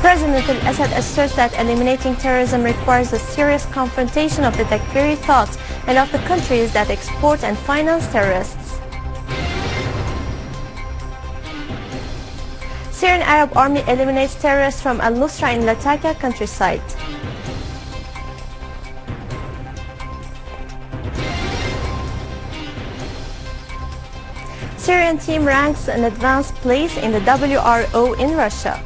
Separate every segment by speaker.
Speaker 1: President al-Assad asserts that eliminating terrorism requires a serious confrontation of the Takfiri thought and of the countries that export and finance terrorists. Syrian Arab Army eliminates terrorists from al-Nusra in Latakia countryside. Syrian team ranks an advanced place in the WRO in Russia.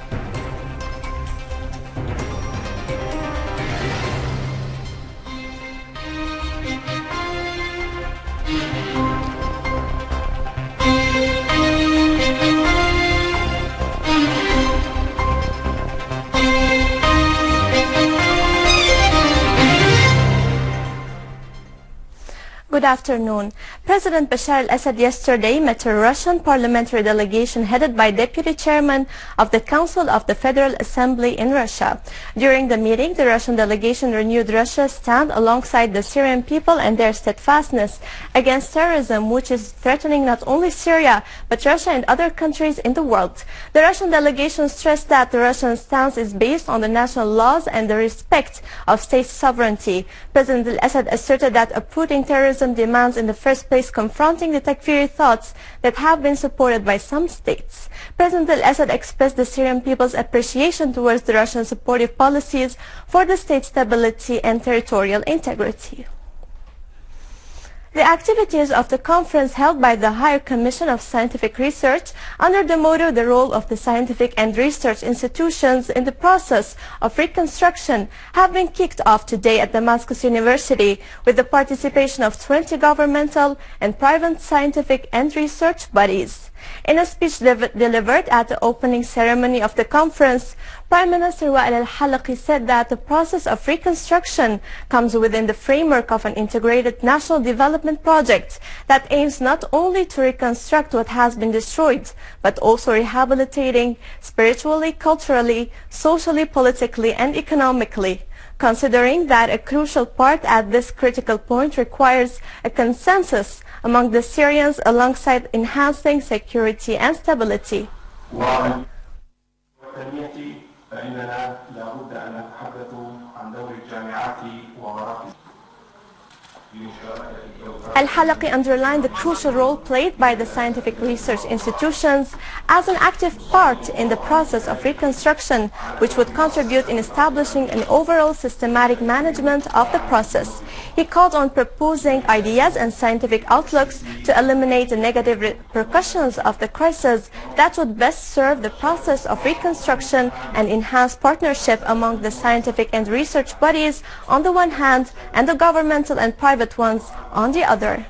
Speaker 1: Good afternoon. President Bashar al-Assad yesterday met a Russian parliamentary delegation headed by Deputy Chairman of the Council of the Federal Assembly in Russia. During the meeting, the Russian delegation renewed Russia's stand alongside the Syrian people and their steadfastness against terrorism, which is threatening not only Syria, but Russia and other countries in the world. The Russian delegation stressed that the Russian stance is based on the national laws and the respect of state sovereignty. President al-Assad asserted that uprooting terrorism demands in the first place confronting the Takfiri thoughts that have been supported by some states. President al-Assad expressed the Syrian people's appreciation towards the Russian supportive policies for the state's stability and territorial integrity. The activities of the conference held by the Higher Commission of Scientific Research under the motto "The Role of the Scientific and Research Institutions in the Process of Reconstruction" have been kicked off today at Damascus University with the participation of 20 governmental and private scientific and research bodies. In a speech delivered at the opening ceremony of the conference, Prime Minister Wael al-Halaqi said that the process of reconstruction comes within the framework of an integrated national development project that aims not only to reconstruct what has been destroyed, but also rehabilitating spiritually, culturally, socially, politically, and economically. Considering that a crucial part at this critical point requires a consensus among the Syrians alongside enhancing security and stability.
Speaker 2: فإننا لابد أن نتحدث عن دور الجامعات ومراكز
Speaker 1: Al-Halaqi underlined the crucial role played by the scientific research institutions as an active part in the process of reconstruction, which would contribute in establishing an overall systematic management of the process. He called on proposing ideas and scientific outlooks to eliminate the negative repercussions of the crisis that would best serve the process of reconstruction and enhance partnership among the scientific and research bodies on the one hand and the governmental and private ones on the other.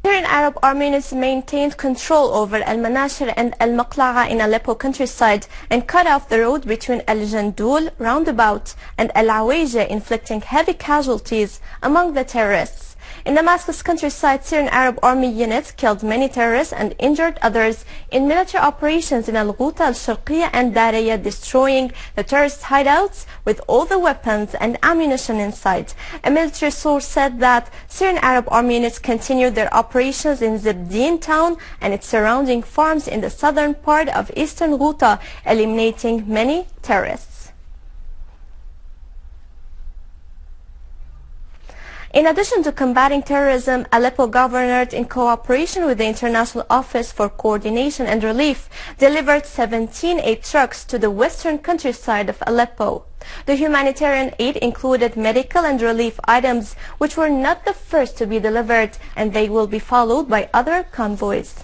Speaker 1: Syrian Arab Armenians maintained control over al-Manashir and al-Maqla'a in Aleppo countryside and cut off the road between al-Jandoul roundabout and al-Awajah, inflicting heavy casualties among the terrorists. In Damascus countryside, Syrian Arab Army units killed many terrorists and injured others in military operations in al-Ghouta, al-Sharqiyya and Daraya, destroying the terrorist hideouts with all the weapons and ammunition inside. A military source said that Syrian Arab Army units continued their operations in Zibdin town and its surrounding farms in the southern part of eastern Ghouta, eliminating many terrorists. In addition to combating terrorism, Aleppo Governor, in cooperation with the International Office for Coordination and Relief, delivered 17 aid trucks to the western countryside of Aleppo. The humanitarian aid included medical and relief items, which were not the first to be delivered, and they will be followed by other convoys.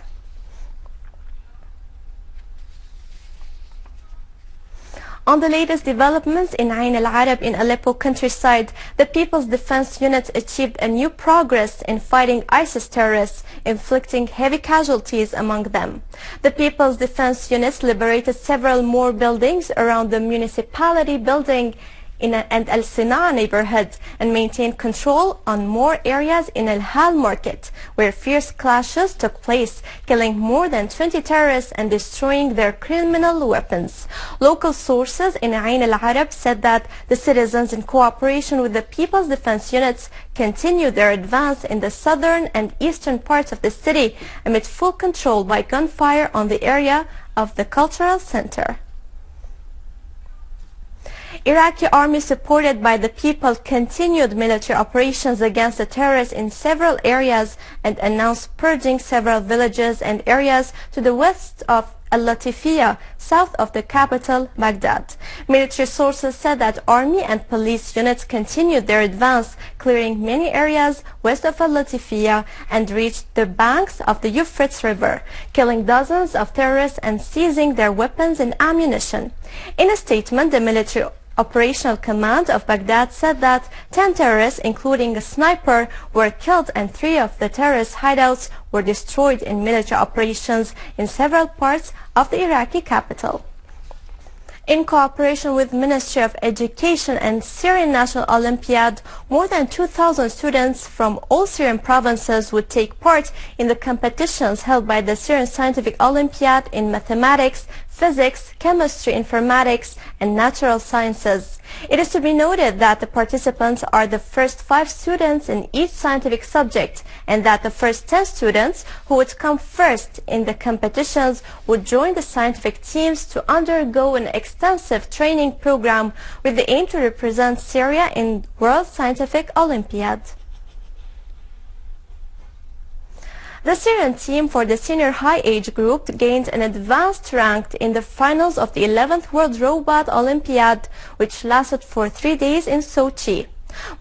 Speaker 1: On the latest developments in Ain al-Arab in Aleppo countryside, the People's Defense Units achieved a new progress in fighting ISIS terrorists, inflicting heavy casualties among them. The People's Defense Units liberated several more buildings around the municipality building and al-Sina neighborhood and maintained control on more areas in al-Hal market, where fierce clashes took place, killing more than 20 terrorists and destroying their criminal weapons. Local sources in Ain al-Arab said that the citizens, in cooperation with the People's Defense Units, continued their advance in the southern and eastern parts of the city amid full control by gunfire on the area of the cultural center. Iraqi army supported by the people continued military operations against the terrorists in several areas and announced purging several villages and areas to the west of al-Latifiyah, south of the capital, Baghdad. Military sources said that army and police units continued their advance, clearing many areas west of al-Latifiyah and reached the banks of the Euphrates River, killing dozens of terrorists and seizing their weapons and ammunition. In a statement, the military Operational Command of Baghdad said that 10 terrorists, including a sniper, were killed and 3 of the terrorist hideouts were destroyed in military operations in several parts of the Iraqi capital. In cooperation with Ministry of Education and Syrian National Olympiad, more than 2,000 students from all Syrian provinces would take part in the competitions held by the Syrian Scientific Olympiad in mathematics, physics, chemistry, informatics, and natural sciences. It is to be noted that the participants are the first 5 students in each scientific subject, and that the first 10 students who would come first in the competitions would join the scientific teams to undergo an extensive training program with the aim to represent Syria in World Scientific Olympiad. The Syrian team for the senior high age group gained an advanced rank in the finals of the 11th World Robot Olympiad, which lasted for 3 days in Sochi.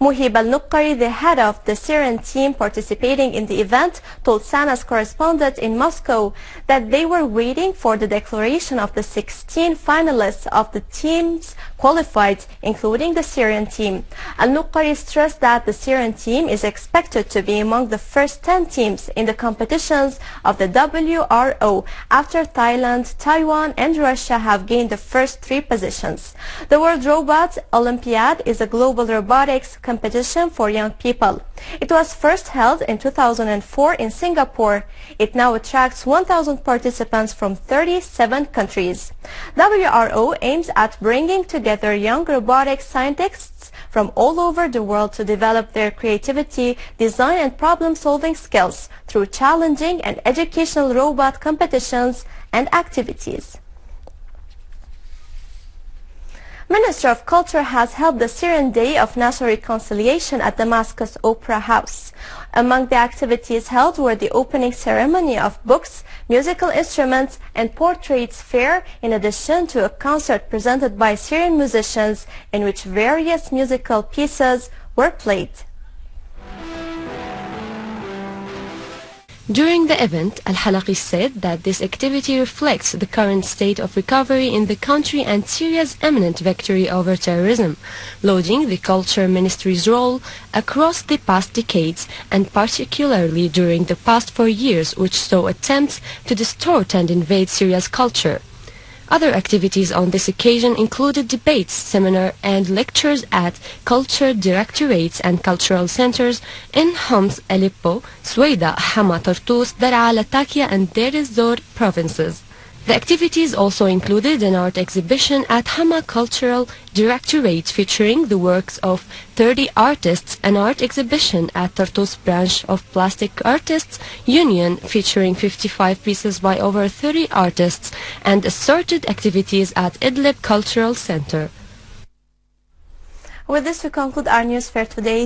Speaker 1: Muhib al-Nuqqari, the head of the Syrian team participating in the event, told SANA's correspondent in Moscow that they were waiting for the declaration of the 16 finalists of the teams qualified, including the Syrian team. Al-Nuqqari stressed that the Syrian team is expected to be among the first 10 teams in the competitions of the WRO after Thailand, Taiwan, and Russia have gained the first 3 positions. The World Robot Olympiad is a global robotics competition for young people. It was first held in 2004 in Singapore. It now attracts 1,000 participants from 37 countries. WRO aims at bringing together young robotics scientists from all over the world to develop their creativity, design, and problem-solving skills through challenging and educational robot competitions and activities. Ministry of Culture has held the Syrian Day of National Reconciliation at Damascus Opera House. Among the activities held were the opening ceremony of books, musical instruments, and portraits fair, in addition to a concert presented by Syrian musicians in which various musical pieces were played.
Speaker 3: During the event, Al-Halaqi said that this activity reflects the current state of recovery in the country and Syria's imminent victory over terrorism, lauding the Culture Ministry's role across the past decades and particularly during the past 4 years, which saw attempts to distort and invade Syria's culture. Other activities on this occasion included debates, seminars, and lectures at culture directorates and cultural centers in Homs, Aleppo, Suwaida, Hama, Tartus, Daraa, Latakia, and Deir ez-Zor provinces. The activities also included an art exhibition at Hama Cultural Directorate featuring the works of 30 artists, an art exhibition at Tartus branch of Plastic Artists Union featuring 55 pieces by over 30 artists, and assorted activities at Idlib Cultural Center.
Speaker 1: With this, we conclude our news fair today.